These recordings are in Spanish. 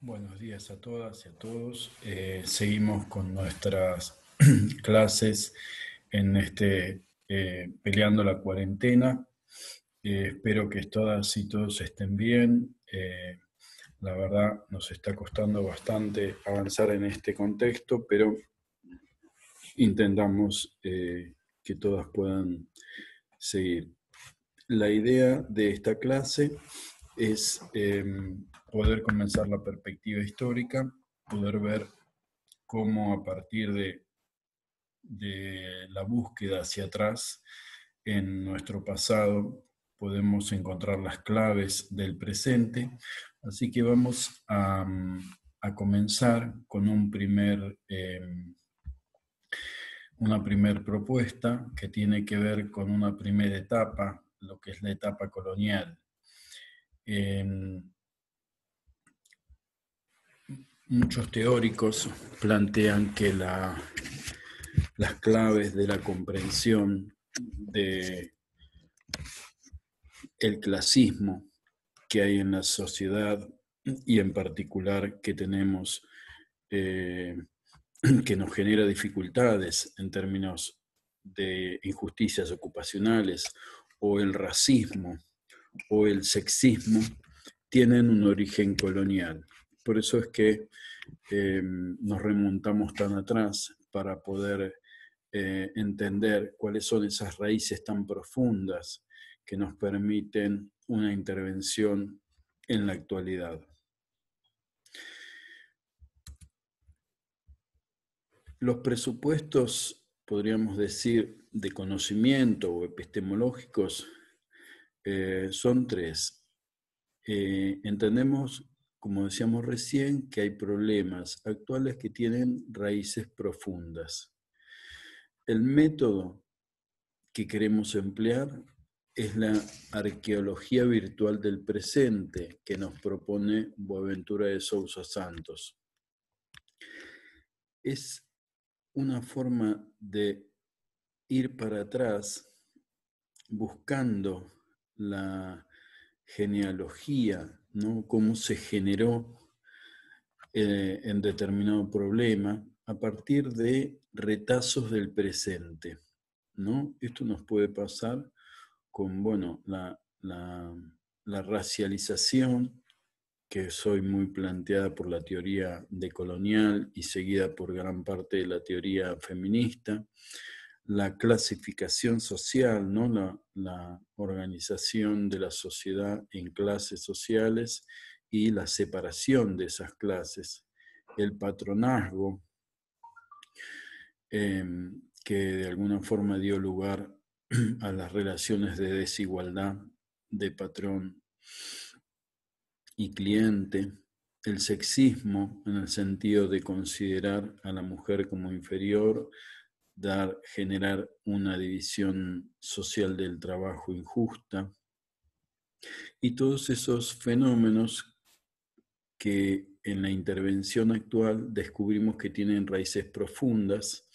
Buenos días a todas y a todos. Seguimos con nuestras clases en Peleando la Cuarentena. Espero que todas y todos estén bien. La verdad nos está costando bastante avanzar en este contexto, pero intentamos que todas puedan seguir. La idea de esta clase es poder comenzar la perspectiva histórica, poder ver cómo a partir de la búsqueda hacia atrás en nuestro pasado podemos encontrar las claves del presente. Así que vamos a comenzar con una primer propuesta que tiene que ver con una primera etapa, lo que es la etapa colonial. Muchos teóricos plantean que las claves de la comprensión del clasismo que hay en la sociedad y en particular que tenemos, que nos genera dificultades en términos de injusticias ocupacionales o el racismo o el sexismo, tienen un origen colonial. Por eso es que nos remontamos tan atrás para poder entender cuáles son esas raíces tan profundas que nos permiten una intervención en la actualidad. Los presupuestos, podríamos decir, de conocimiento o epistemológicos son tres. Entendemos, como decíamos recién, que hay problemas actuales que tienen raíces profundas. El método que queremos emplear es la arqueología virtual del presente que nos propone Boaventura de Sousa Santos. Es una forma de ir para atrás buscando la genealogía, ¿no? Cómo se generó en determinado problema a partir de retazos del presente, ¿no? Esto nos puede pasar con, bueno, la racialización, que es hoy muy planteada por la teoría decolonial y seguida por gran parte de la teoría feminista, la clasificación social, ¿no? La organización de la sociedad en clases sociales y la separación de esas clases, el patronazgo, que de alguna forma dio lugar a las relaciones de desigualdad de patrón y cliente, el sexismo en el sentido de considerar a la mujer como inferior, generar una división social del trabajo injusta, y todos esos fenómenos que en la intervención actual descubrimos que tienen raíces profundas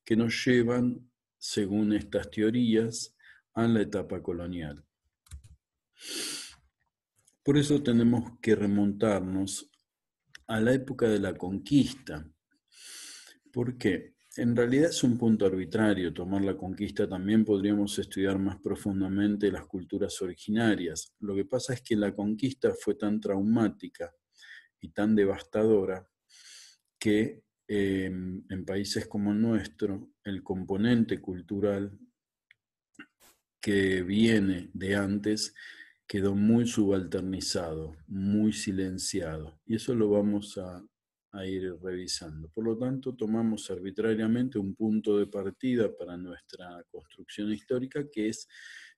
que nos llevan, según estas teorías, a la etapa colonial. Por eso tenemos que remontarnos a la época de la conquista. ¿Por qué? En realidad es un punto arbitrario tomar la conquista. También podríamos estudiar más profundamente las culturas originarias. Lo que pasa es que la conquista fue tan traumática y tan devastadora que en países como el nuestro, el componente cultural que viene de antes quedó muy subalternizado, muy silenciado. Y eso lo vamos a ir revisando. Por lo tanto, tomamos arbitrariamente un punto de partida para nuestra construcción histórica, que es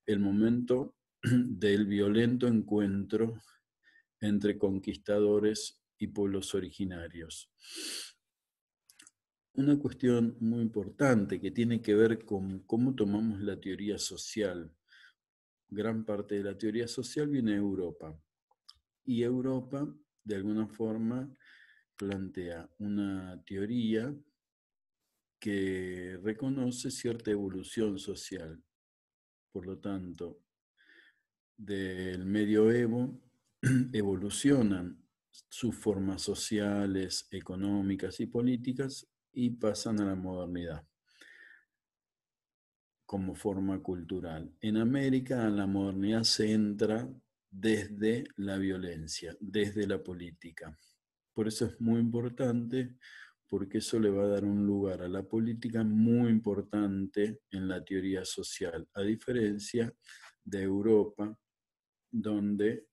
el momento del violento encuentro entre conquistadores y pueblos originarios. Una cuestión muy importante que tiene que ver con cómo tomamos la teoría social. Gran parte de la teoría social viene de Europa. Y Europa, de alguna forma, plantea una teoría que reconoce cierta evolución social. Por lo tanto, del medioevo evolucionan sus formas sociales, económicas y políticas y pasan a la modernidad como forma cultural. En América, la modernidad se entra desde la violencia, desde la política. Por eso es muy importante, porque eso le va a dar un lugar a la política muy importante en la teoría social, a diferencia de Europa, donde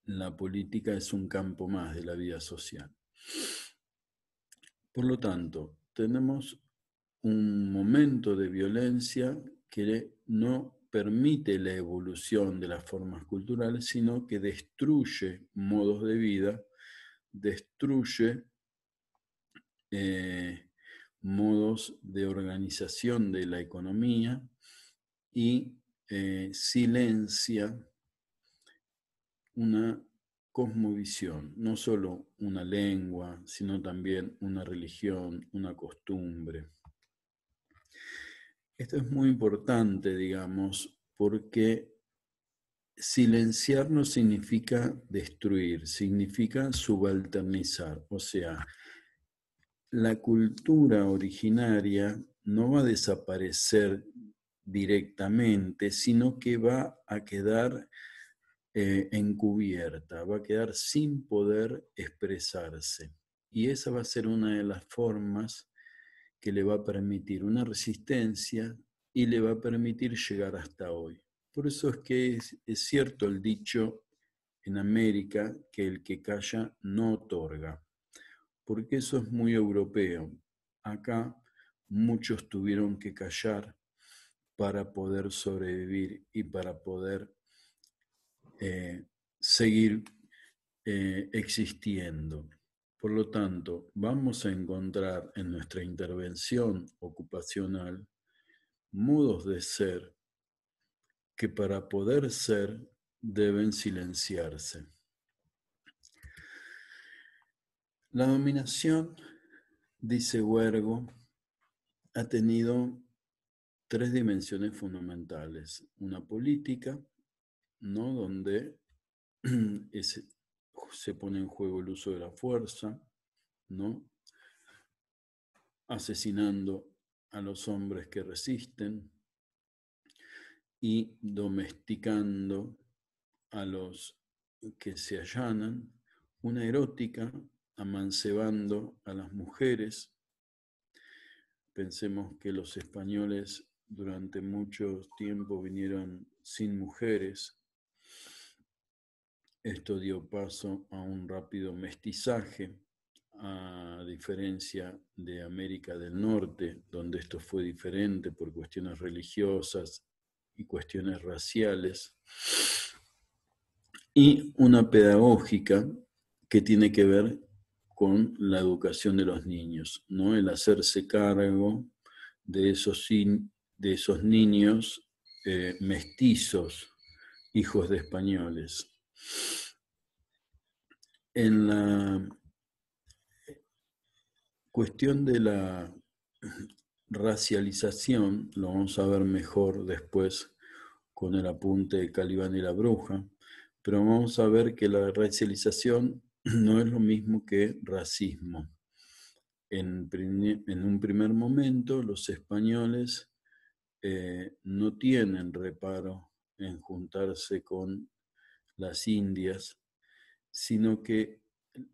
la política es un campo más de la vida social. Por lo tanto, tenemos un momento de violencia que no permite la evolución de las formas culturales, sino que destruye modos de vida, destruye modos de organización de la economía y silencia una cosmovisión, no solo una lengua, sino también una religión, una costumbre. Esto es muy importante, digamos, porque silenciar no significa destruir, significa subalternizar. O sea, la cultura originaria no va a desaparecer directamente, sino que va a quedar encubierta, va a quedar sin poder expresarse. Y esa va a ser una de las formas que le va a permitir una resistencia y le va a permitir llegar hasta hoy. Por eso es que es cierto el dicho en América que el que calla no otorga, porque eso es muy europeo. Acá muchos tuvieron que callar para poder sobrevivir y para poder seguir existiendo. Por lo tanto, vamos a encontrar en nuestra intervención ocupacional modos de ser que para poder ser deben silenciarse. La dominación, dice Huergo, ha tenido tres dimensiones fundamentales. Una política, ¿no? Donde se pone en juego el uso de la fuerza, ¿no? Asesinando a los hombres que resisten y domesticando a los que se allanan, una erótica, amancebando a las mujeres. Pensemos que los españoles durante mucho tiempo vinieron sin mujeres. Esto dio paso a un rápido mestizaje, a diferencia de América del Norte, donde esto fue diferente por cuestiones religiosas y cuestiones raciales, y una pedagógica que tiene que ver con la educación de los niños, ¿no? El hacerse cargo de esos niños mestizos, hijos de españoles. En la cuestión de la racialización, lo vamos a ver mejor después con el apunte de Calibán y la bruja, pero vamos a ver que la racialización no es lo mismo que racismo. En un primer momento, los españoles no tienen reparo en juntarse con las indias, sino que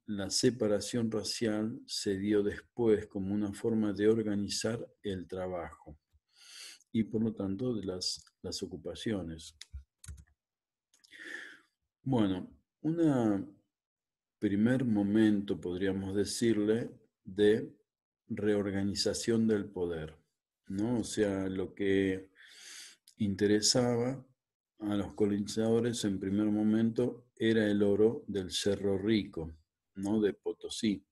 la separación racial se dio después como una forma de organizar el trabajo y por lo tanto de las ocupaciones. Bueno, un primer momento, podríamos decirle, de reorganización del poder, ¿no? O sea, lo que interesaba a los colonizadores en primer momento era el oro del Cerro Rico, ¿no? De Potosí.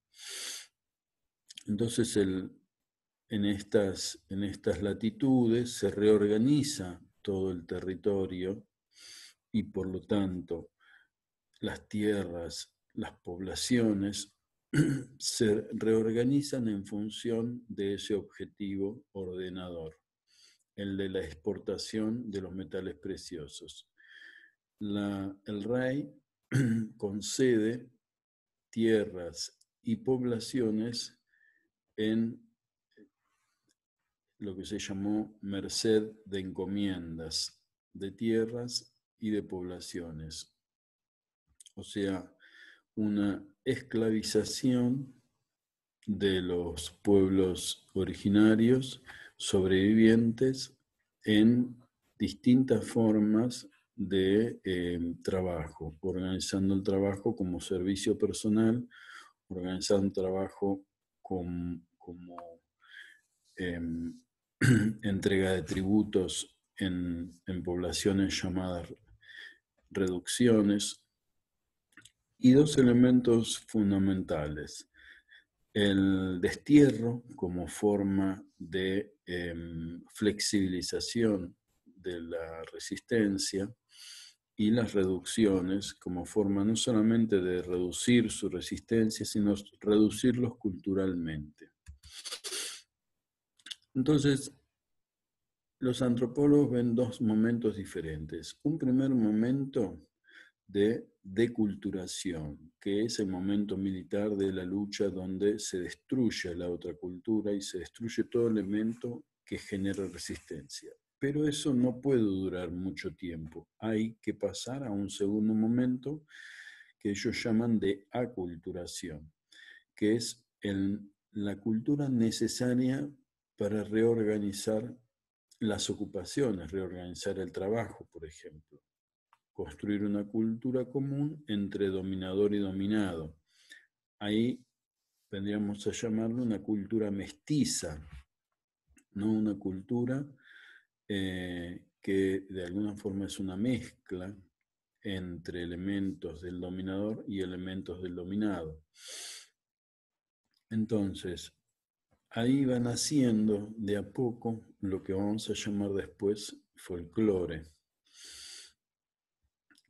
Entonces, en estas latitudes se reorganiza todo el territorio y por lo tanto las tierras, las poblaciones se reorganizan en función de ese objetivo ordenador, el de la exportación de los metales preciosos. El rey concede tierras y poblaciones en lo que se llamó merced de encomiendas de tierras y de poblaciones. O sea, una esclavización de los pueblos originarios sobrevivientes en distintas formas de trabajo, organizando el trabajo como servicio personal, organizando el trabajo como entrega de tributos en poblaciones llamadas reducciones, y dos elementos fundamentales: el destierro como forma de flexibilización de la resistencia, y las reducciones como forma no solamente de reducir su resistencia, sino reducirlos culturalmente. Entonces, los antropólogos ven dos momentos diferentes. Un primer momento de deculturación, que es el momento militar de la lucha donde se destruye la otra cultura y se destruye todo elemento que genera resistencia. Pero eso no puede durar mucho tiempo. Hay que pasar a un segundo momento que ellos llaman de aculturación, que es la cultura necesaria para reorganizar las ocupaciones, reorganizar el trabajo, por ejemplo. Construir una cultura común entre dominador y dominado. Ahí tendríamos a llamarlo una cultura mestiza, no una cultura que de alguna forma es una mezcla entre elementos del dominador y elementos del dominado. Entonces, ahí van haciendo de a poco lo que vamos a llamar después folclore.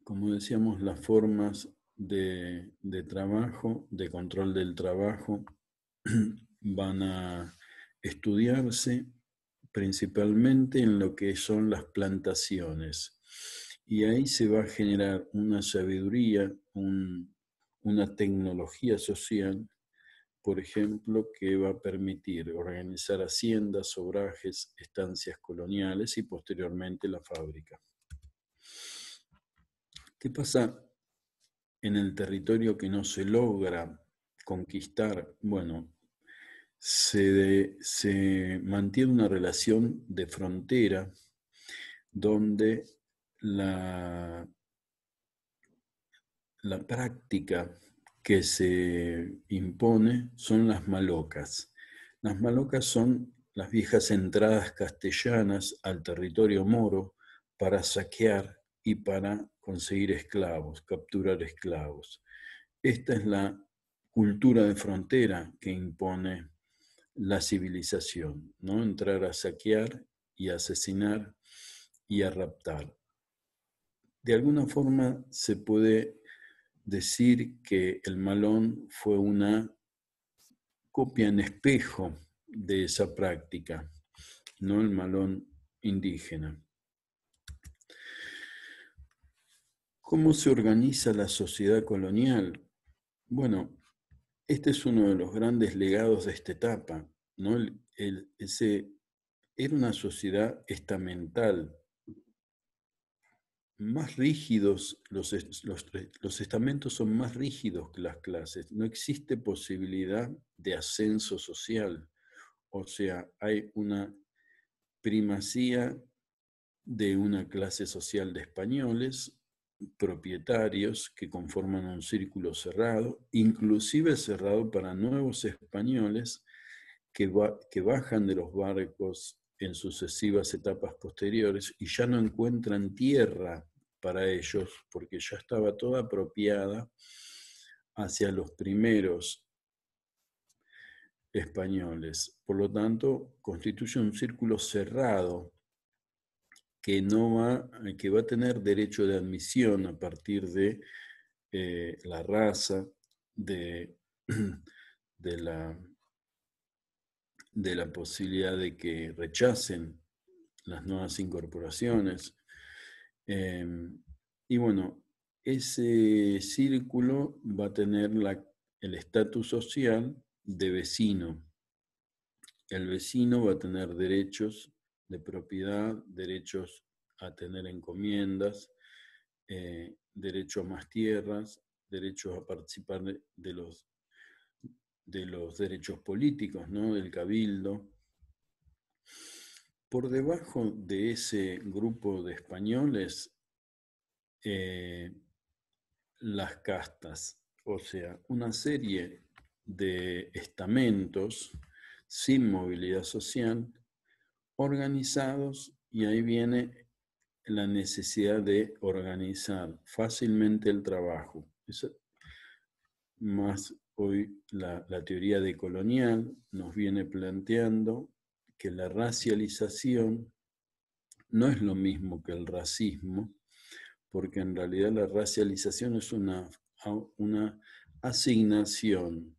Como decíamos, las formas de trabajo, de control del trabajo, van a estudiarse principalmente en lo que son las plantaciones. Y ahí se va a generar una sabiduría, una tecnología social, por ejemplo, que va a permitir organizar haciendas, obrajes, estancias coloniales y posteriormente la fábrica. ¿Qué pasa en el territorio que no se logra conquistar? Bueno, se mantiene una relación de frontera donde la práctica que se impone son las malocas. Las malocas son las viejas entradas castellanas al territorio moro para saquear y para conseguir esclavos, capturar esclavos. Esta es la cultura de frontera que impone la civilización, ¿no? Entrar a saquear y a asesinar y a raptar. De alguna forma se puede decir que el malón fue una copia en espejo de esa práctica, no el malón indígena. ¿Cómo se organiza la sociedad colonial? Bueno, este es uno de los grandes legados de esta etapa, ¿no? Era una sociedad estamental. Más rígidos, los estamentos son más rígidos que las clases. No existe posibilidad de ascenso social. O sea, hay una primacía de una clase social de españoles, propietarios que conforman un círculo cerrado, inclusive cerrado para nuevos españoles que bajan de los barcos en sucesivas etapas posteriores y ya no encuentran tierra para ellos porque ya estaba toda apropiada hacia los primeros españoles. Por lo tanto, constituye un círculo cerrado que va a tener derecho de admisión a partir de la raza, de la posibilidad de que rechacen las nuevas incorporaciones. Y bueno, ese círculo va a tener el estatus social de vecino. El vecino va a tener derechos de propiedad, derechos a tener encomiendas, derecho a más tierras, derechos a participar de los derechos políticos, ¿no? Del cabildo. Por debajo de ese grupo de españoles, las castas, o sea, una serie de estamentos sin movilidad social, organizados, y ahí viene la necesidad de organizar fácilmente el trabajo. Eso, más hoy la teoría decolonial nos viene planteando que la racialización no es lo mismo que el racismo, porque en realidad la racialización es una asignación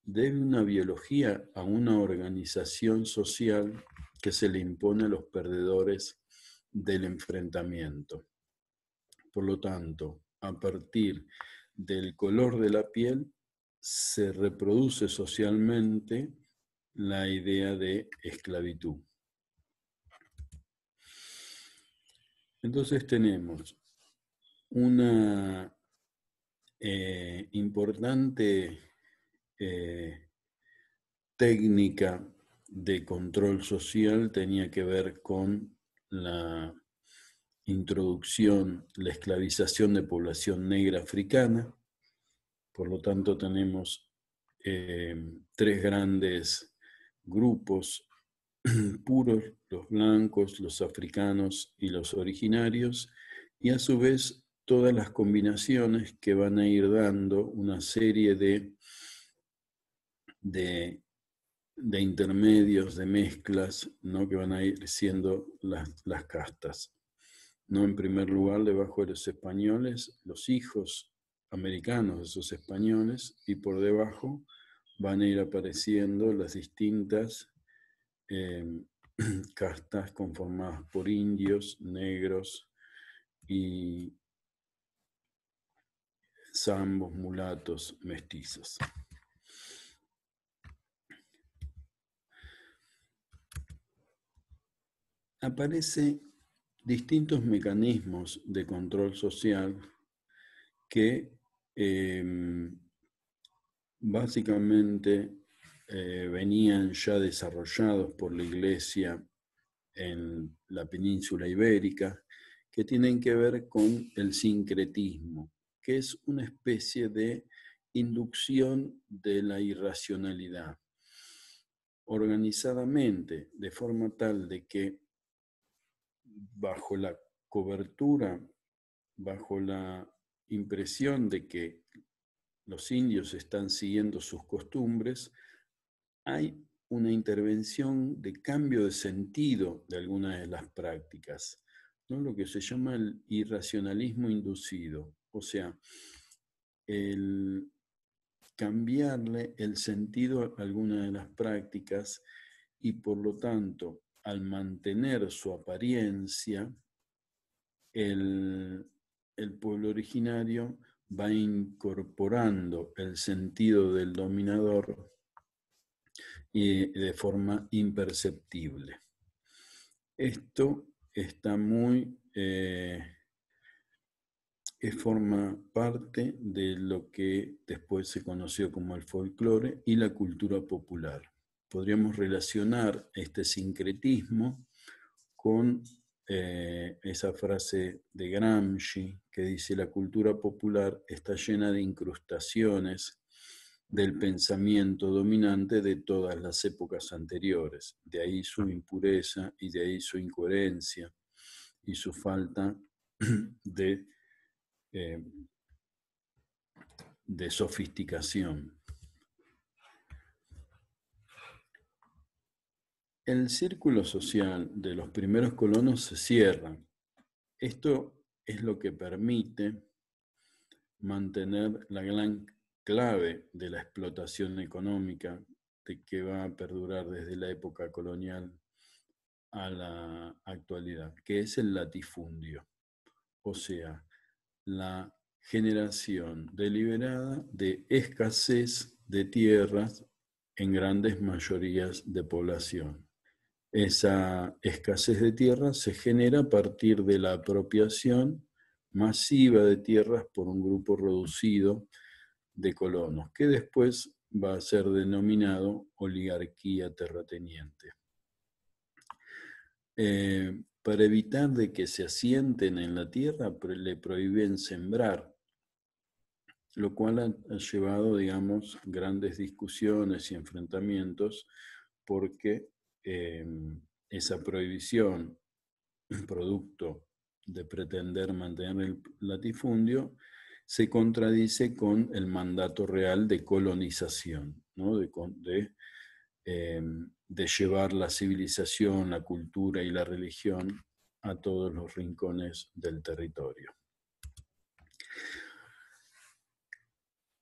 de una biología a una organización social que se le impone a los perdedores del enfrentamiento. Por lo tanto, a partir del color de la piel se reproduce socialmente la idea de esclavitud. Entonces tenemos una importante técnica de control social, tenía que ver con la introducción, la esclavización de población negra africana. Por lo tanto, tenemos tres grandes grupos puros, los blancos, los africanos y los originarios, y a su vez todas las combinaciones que van a ir dando una serie de intermedios, de mezclas, ¿no? Que van a ir siendo las castas. ¿No? En primer lugar, debajo de los españoles, los hijos americanos de esos españoles, y por debajo van a ir apareciendo las distintas castas conformadas por indios, negros y zambos, mulatos, mestizos. Aparecen distintos mecanismos de control social que básicamente venían ya desarrollados por la Iglesia en la península ibérica, que tienen que ver con el sincretismo, que es una especie de inducción de la irracionalidad, organizadamente, de forma tal de que bajo la cobertura, bajo la impresión de que los indios están siguiendo sus costumbres, hay una intervención de cambio de sentido de algunas de las prácticas, ¿no? Lo que se llama el irracionalismo inducido, o sea, el cambiarle el sentido a algunas de las prácticas y por lo tanto, al mantener su apariencia, el pueblo originario va incorporando el sentido del dominador y de forma imperceptible. Esto está forma parte de lo que después se conoció como el folclore y la cultura popular. Podríamos relacionar este sincretismo con esa frase de Gramsci que dice: la cultura popular está llena de incrustaciones del pensamiento dominante de todas las épocas anteriores. De ahí su impureza y de ahí su incoherencia y su falta de sofisticación. El círculo social de los primeros colonos se cierra. Esto es lo que permite mantener la gran clave de la explotación económica que va a perdurar desde la época colonial a la actualidad, que es el latifundio. O sea, la generación deliberada de escasez de tierras en grandes mayorías de población. Esa escasez de tierras se genera a partir de la apropiación masiva de tierras por un grupo reducido de colonos, que después va a ser denominado oligarquía terrateniente. Para evitar de que se asienten en la tierra, le prohíben sembrar, lo cual ha llevado, digamos, grandes discusiones y enfrentamientos, porque esa prohibición, producto de pretender mantener el latifundio, se contradice con el mandato real de colonización, ¿no? De llevar la civilización, la cultura y la religión a todos los rincones del territorio.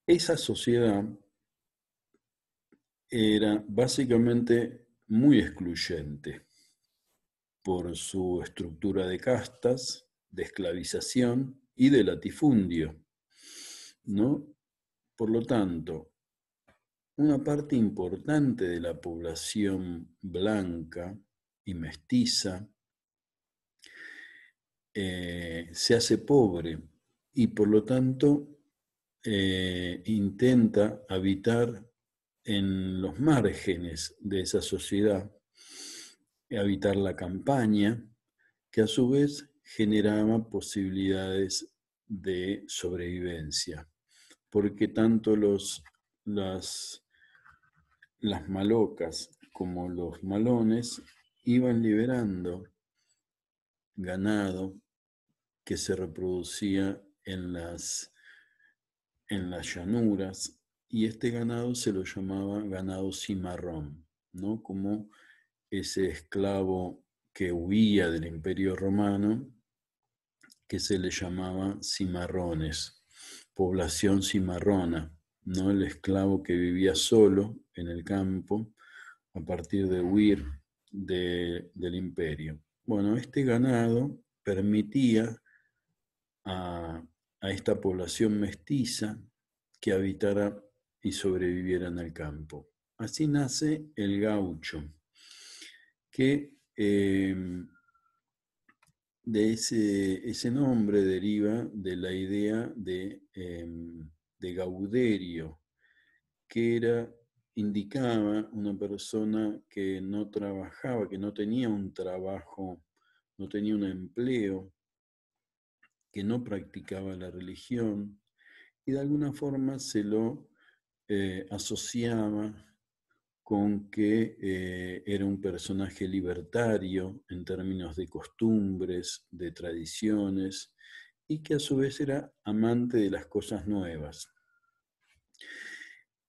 Esa sociedad era básicamente muy excluyente por su estructura de castas, de esclavización y de latifundio, ¿no? Por lo tanto, una parte importante de la población blanca y mestiza se hace pobre y por lo tanto intenta habitar en los márgenes de esa sociedad, habitar la campaña, que a su vez generaba posibilidades de sobrevivencia, porque tanto las malocas como los malones iban liberando ganado que se reproducía en las llanuras, y este ganado se lo llamaba ganado cimarrón, ¿no? Como ese esclavo que huía del Imperio Romano, que se le llamaba cimarrones, población cimarrona, ¿no? El esclavo que vivía solo en el campo a partir de huir del imperio. Bueno, este ganado permitía a esta población mestiza que habitara y sobreviviera en el campo. Así nace el gaucho, que de ese nombre deriva de la idea de Gauderio, que indicaba una persona que no trabajaba, que no tenía un trabajo, no tenía un empleo, que no practicaba la religión, y de alguna forma se lo asociaba con que era un personaje libertario en términos de costumbres, de tradiciones, y que a su vez era amante de las cosas nuevas.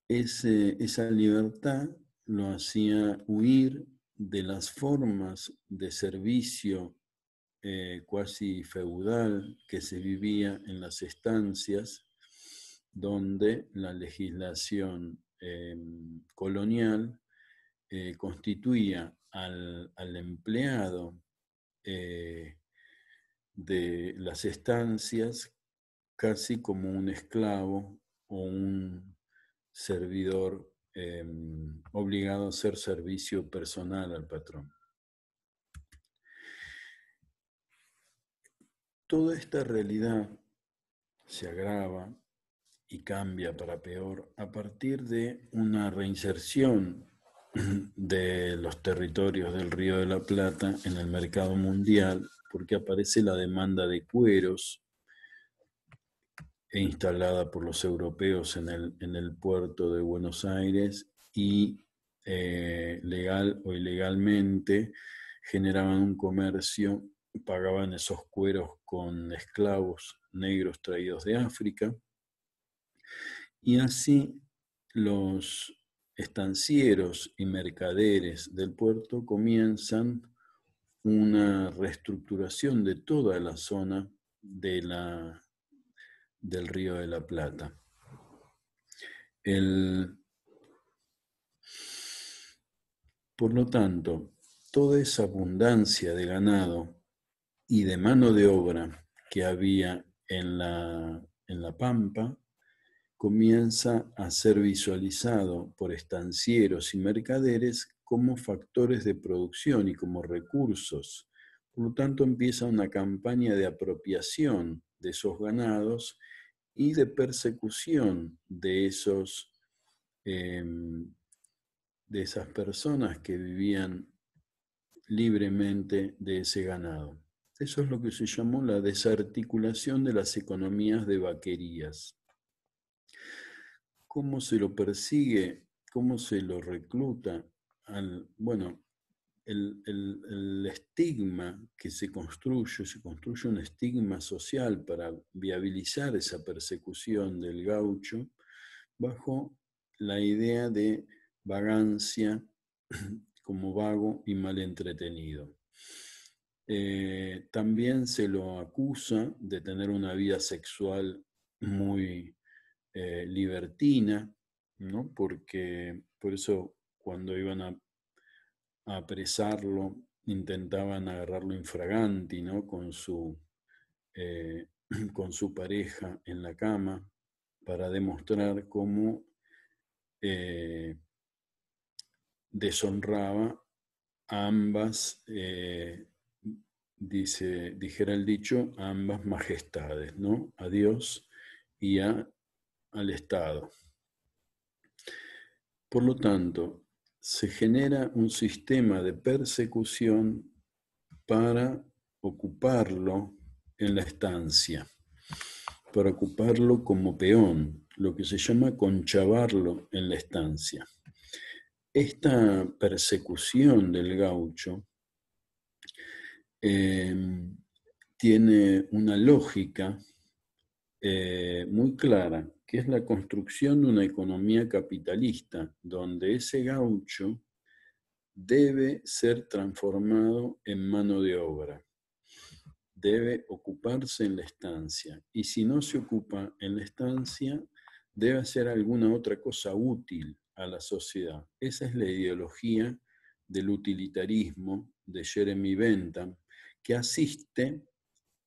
Esa libertad lo hacía huir de las formas de servicio cuasi feudal que se vivía en las estancias, donde la legislación colonial constituía al empleado de las estancias casi como un esclavo o un servidor obligado a hacer servicio personal al patrón. Toda esta realidad se agrava y cambia para peor a partir de una reinserción de los territorios del Río de la Plata en el mercado mundial, porque aparece la demanda de cueros instalada por los europeos en el puerto de Buenos Aires y legal o ilegalmente generaban un comercio, pagaban esos cueros con esclavos negros traídos de África, y así los estancieros y mercaderes del puerto comienzan una reestructuración de toda la zona del Río de la Plata. Por lo tanto, toda esa abundancia de ganado y de mano de obra que había en la pampa, comienza a ser visualizado por estancieros y mercaderes como factores de producción y como recursos. Por lo tanto, empieza una campaña de apropiación de esos ganados y de persecución de esas personas que vivían libremente de ese ganado. Eso es lo que se llamó la desarticulación de las economías de vaquerías. ¿Cómo se lo persigue? ¿Cómo se lo recluta? Bueno, el estigma que se construye un estigma social para viabilizar esa persecución del gaucho bajo la idea de vagancia como vago y mal entretenido. También se lo acusa de tener una vida sexual muy libertina, ¿no? Porque por eso cuando iban a apresarlo intentaban agarrarlo infraganti, ¿no? Con su pareja en la cama para demostrar cómo deshonraba a ambas, dijera el dicho, a ambas majestades, ¿no? A Dios y al Estado. Por lo tanto, se genera un sistema de persecución para ocuparlo en la estancia, para ocuparlo como peón, lo que se llama conchavarlo en la estancia. Esta persecución del gaucho tiene una lógica muy clara, que es la construcción de una economía capitalista, donde ese gaucho debe ser transformado en mano de obra, debe ocuparse en la estancia, y si no se ocupa en la estancia, debe hacer alguna otra cosa útil a la sociedad. Esa es la ideología del utilitarismo de Jeremy Bentham, que asiste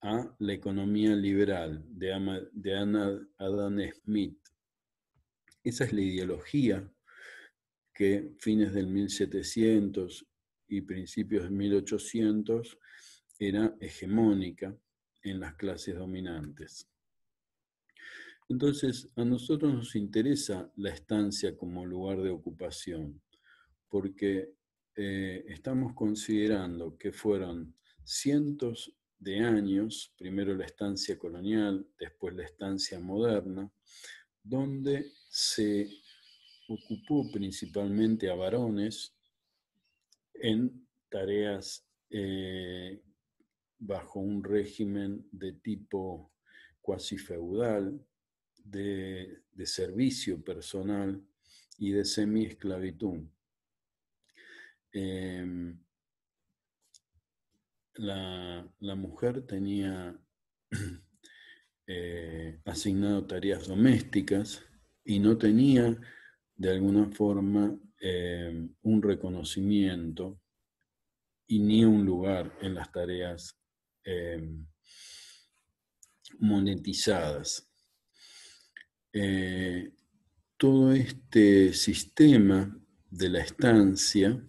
a la economía liberal de Adam Smith. Esa es la ideología que fines del 1700 y principios de 1800 era hegemónica en las clases dominantes. Entonces, a nosotros nos interesa la estancia como lugar de ocupación, porque estamos considerando que fueron cientos de años, primero la estancia colonial, después la estancia moderna, donde se ocupó principalmente a varones en tareas bajo un régimen de tipo cuasi feudal, de servicio personal y de semi-esclavitud. La mujer tenía asignado tareas domésticas y no tenía de alguna forma un reconocimiento y ni un lugar en las tareas monetizadas. Todo este sistema de la estancia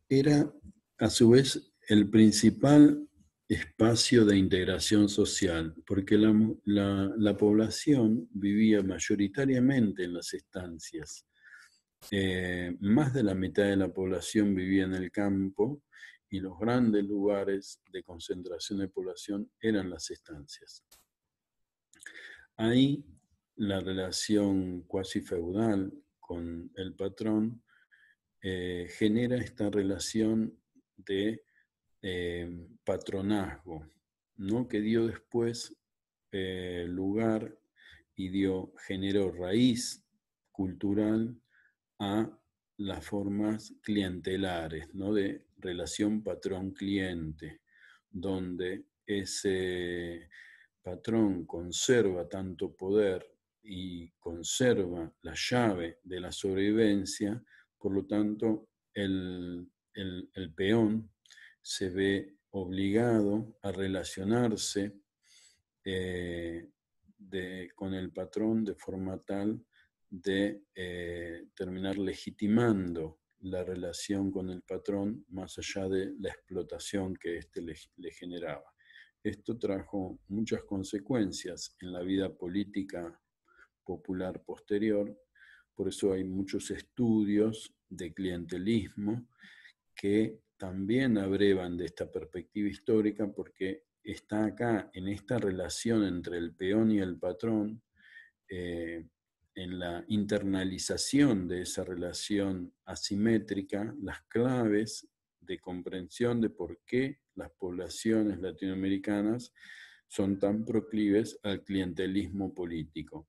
era a su vez el principal espacio de integración social, porque la población vivía mayoritariamente en las estancias. Más de la mitad de la población vivía en el campo y los grandes lugares de concentración de población eran las estancias. Ahí la relación cuasi feudal con el patrón genera esta relación de patronazgo, ¿no? Que dio después lugar y generó raíz cultural a las formas clientelares, ¿no? De relación patrón-cliente, donde ese patrón conserva tanto poder y conserva la llave de la sobrevivencia, por lo tanto el peón se ve obligado a relacionarse con el patrón de forma tal de terminar legitimando la relación con el patrón más allá de la explotación que éste le generaba. Esto trajo muchas consecuencias en la vida política popular posterior, por eso hay muchos estudios de clientelismo que también abrevan de esta perspectiva histórica, porque está acá, en esta relación entre el peón y el patrón, en la internalización de esa relación asimétrica, las claves de comprensión de por qué las poblaciones latinoamericanas son tan proclives al clientelismo político.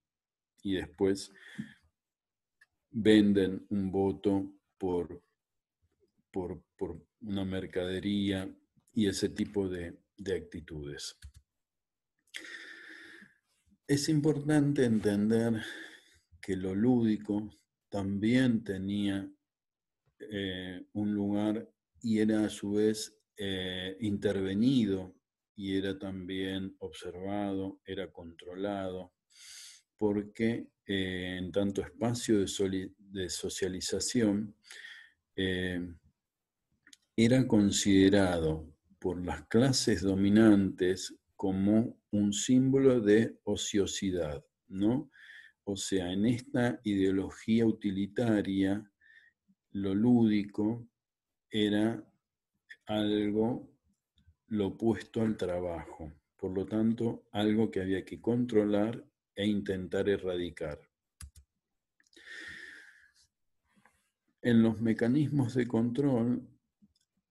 Y después venden un voto por una mercadería y ese tipo de actitudes. Es importante entender que lo lúdico también tenía un lugar y era a su vez intervenido y era también observado, era controlado, porque en tanto espacio de socialización era considerado por las clases dominantes como un símbolo de ociosidad, ¿no? O sea, en esta ideología utilitaria, lo lúdico era algo lo opuesto al trabajo, por lo tanto, algo que había que controlar e intentar erradicar. En los mecanismos de control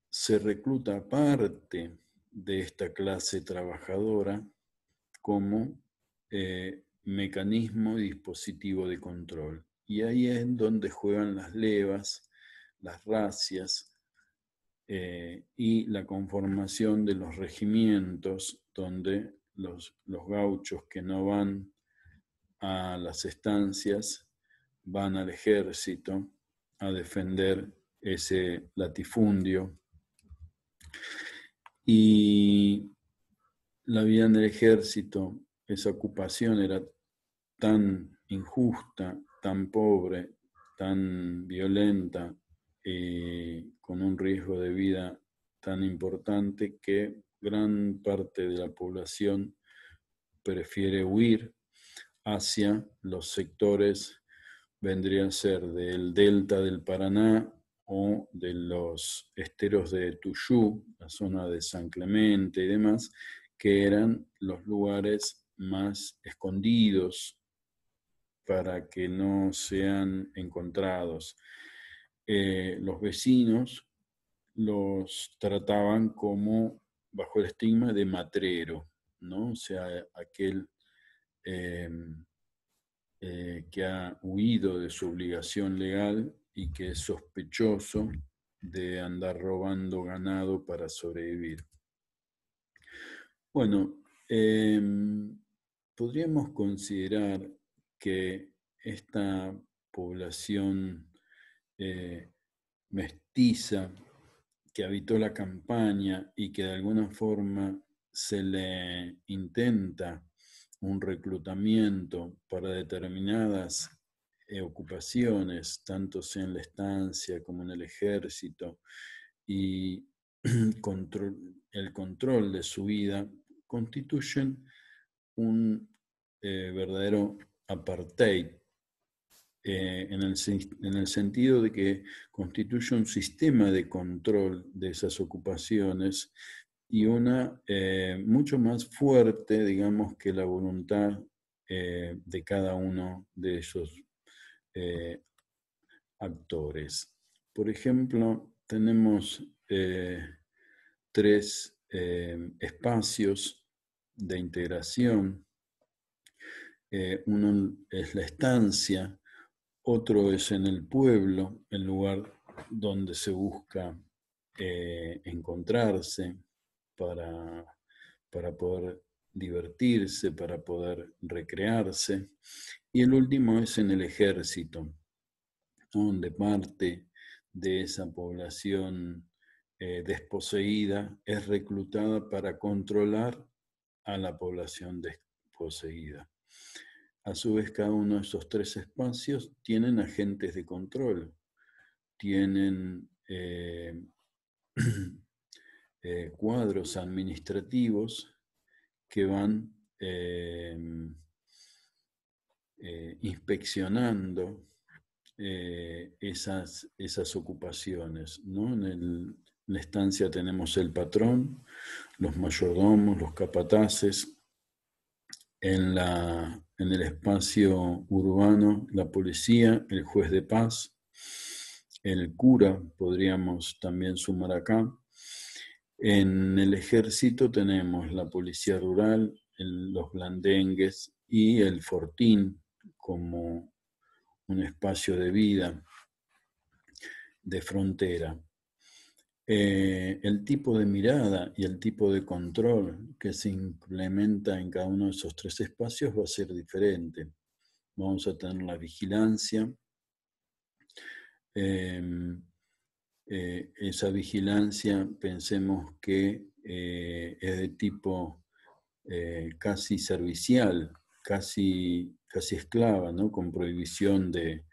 se recluta parte de esta clase trabajadora como mecanismo y dispositivo de control. Y ahí es donde juegan las levas, las racias y la conformación de los regimientos, donde los gauchos que no van a las estancias van al ejército a defender ese latifundio. Y la vida en el ejército, esa ocupación era tan injusta, tan pobre, tan violenta, con un riesgo de vida tan importante que gran parte de la población prefiere huir hacia los sectores, vendría a ser del delta del Paraná o de los esteros de Tuyú, la zona de San Clemente y demás, que eran los lugares más escondidos para que no sean encontrados. Los vecinos los trataban como bajo el estigma de matrero, ¿no? O sea, aquel que ha huido de su obligación legal y que es sospechoso de andar robando ganado para sobrevivir. Bueno, podríamos considerar que esta población mestiza que habitó la campaña y que de alguna forma se le intenta un reclutamiento para determinadas ocupaciones, tanto sea en la estancia como en el ejército, y el control de su vida, constituyen un verdadero apartheid, en el sentido de que constituye un sistema de control de esas ocupaciones y una mucho más fuerte, digamos, que la voluntad de cada uno de esos actores. Por ejemplo, tenemos tres espacios de integración. Uno es la estancia, otro es en el pueblo, el lugar donde se busca encontrarse para poder divertirse, para poder recrearse. Y el último es en el ejército, donde parte de esa población desposeída es reclutada para controlar a la población desposeída. A su vez, cada uno de esos tres espacios tienen agentes de control, tienen cuadros administrativos que van inspeccionando esas ocupaciones, ¿no? En la estancia tenemos el patrón, los mayordomos, los capataces. En el espacio urbano, la policía, el juez de paz, el cura, podríamos también sumar acá. En el ejército tenemos la policía rural, los blandengues y el fortín como un espacio de vida, de frontera. El tipo de mirada y el tipo de control que se implementa en cada uno de esos tres espacios va a ser diferente. Vamos a tener la vigilancia. Esa vigilancia, pensemos que es de tipo casi servicial, casi esclava, ¿no? Con prohibición de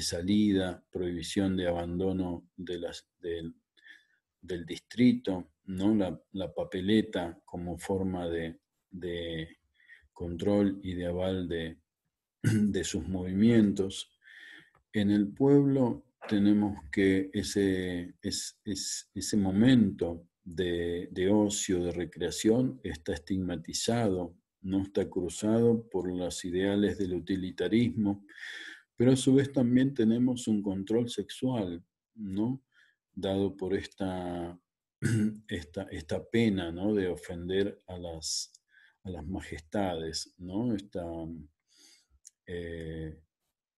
salida, prohibición de abandono del distrito, ¿no? La papeleta como forma de control y de aval de sus movimientos. En el pueblo tenemos que ese momento de ocio, de recreación, está estigmatizado, no está cruzado por los ideales del utilitarismo, pero a su vez también tenemos un control sexual, ¿no? Dado por esta pena, ¿no? De ofender a las majestades, ¿no? Esta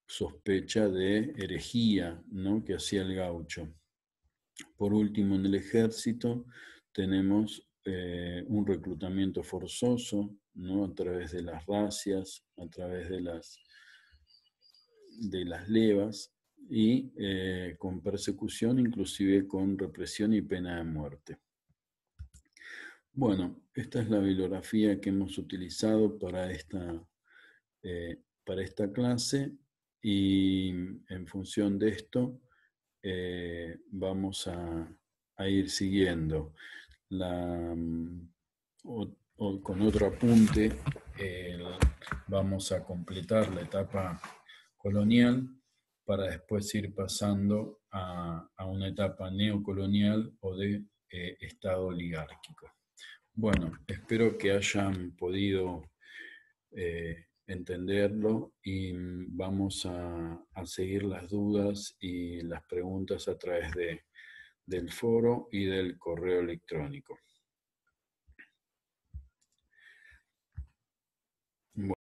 sospecha de herejía, ¿no? Que hacía el gaucho. Por último, en el ejército tenemos un reclutamiento forzoso, ¿no? A través de las racias, a través de las levas y con persecución, inclusive con represión y pena de muerte. Bueno, esta es la bibliografía que hemos utilizado para esta clase y en función de esto vamos a ir siguiendo. Con otro apunte, vamos a completar la etapa colonial para después ir pasando a una etapa neocolonial o de Estado oligárquico. Bueno, espero que hayan podido entenderlo y vamos a seguir las dudas y las preguntas a través del foro y del correo electrónico.